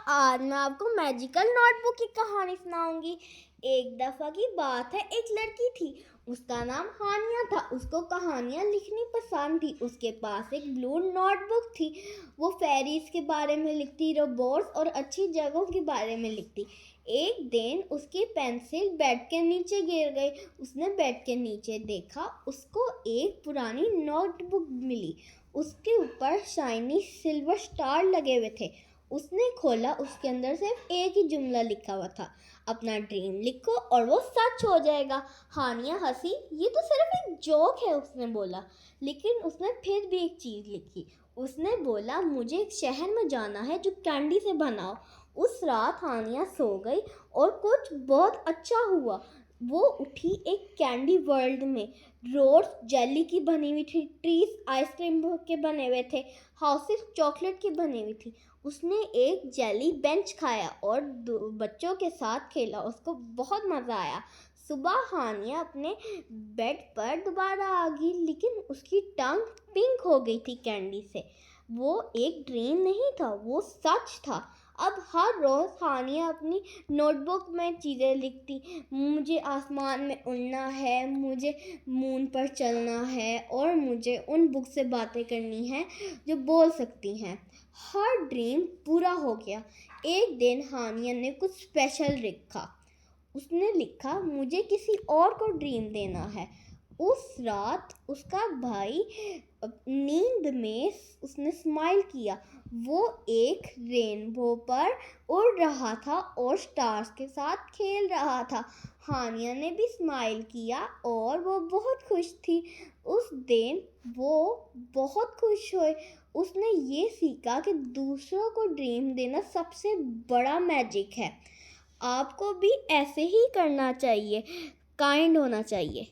آج میں آپ کو میجیکل نوٹ بک کی کہانی سناؤں گی۔ ایک دفعہ کی بات ہے، ایک لڑکی تھی، اس کا نام ہانیہ تھا۔ اس کو کہانیاں لکھنی پسند تھی۔ اس کے پاس ایک بلو نوٹ بک تھی۔ وہ فیریز کے بارے میں لکھتی، روبوٹس اور اچھی جگہوں کے بارے میں لکھتی۔ ایک دن اس کی پینسل بیڈ کے نیچے گر گئی۔ اس نے بیڈ کے نیچے دیکھا، اس کو ایک پرانی نوٹ بک ملی۔ اس کے اوپر شائنی سلور سٹار لگے ہوئے تھے۔ اس نے کھولا، اس کے اندر صرف ایک ہی جملہ لکھا ہوا تھا، اپنا ڈریم لکھو اور وہ سچ ہو جائے گا۔ ہانیہ ہنسی، یہ تو صرف ایک جوک ہے، اس نے بولا۔ لیکن اس نے پھر بھی ایک چیز لکھی۔ اس نے بولا، مجھے ایک شہر میں جانا ہے جو کینڈی سے بنا ہو۔ اس رات ہانیہ سو گئی اور کچھ بہت اچھا ہوا۔ وہ اٹھی ایک کینڈی ورلڈ میں۔ روڈس جیلی کی بنی ہوئی تھی، ٹریز آئس کریم کے بنے ہوئے تھے، ہاؤسز چاکلیٹ کی بنی ہوئی تھی۔ اس نے ایک جیلی بینچ کھایا اور بچوں کے ساتھ کھیلا۔ اس کو بہت مزہ آیا۔ صبح ہانیہ اپنے بیڈ پر دوبارہ آ گئی، لیکن اس کی ٹانگ پنک ہو گئی تھی کینڈی سے۔ وہ ایک ڈریم نہیں تھا، وہ سچ تھا۔ اب ہر روز ہانیہ اپنی نوٹ بک میں چیزیں لکھتی، مجھے آسمان میں اڑنا ہے، مجھے مون پر چلنا ہے اور مجھے ان بک سے باتیں کرنی ہیں جو بول سکتی ہیں۔ ہر ڈریم پورا ہو گیا۔ ایک دن ہانیہ نے کچھ اسپیشل لکھا۔ اس نے لکھا، مجھے کسی اور کو ڈریم دینا ہے۔ اس رات اس کا بھائی نیند میں اس نے اسمائل کیا۔ وہ ایک رینبو پر اڑ رہا تھا اور سٹارز کے ساتھ کھیل رہا تھا۔ ہانیہ نے بھی اسمائل کیا اور وہ بہت خوش تھی۔ اس دن وہ بہت خوش ہوئے۔ اس نے یہ سیکھا کہ دوسروں کو ڈریم دینا سب سے بڑا میجک ہے۔ آپ کو بھی ایسے ہی کرنا چاہیے، کائنڈ ہونا چاہیے۔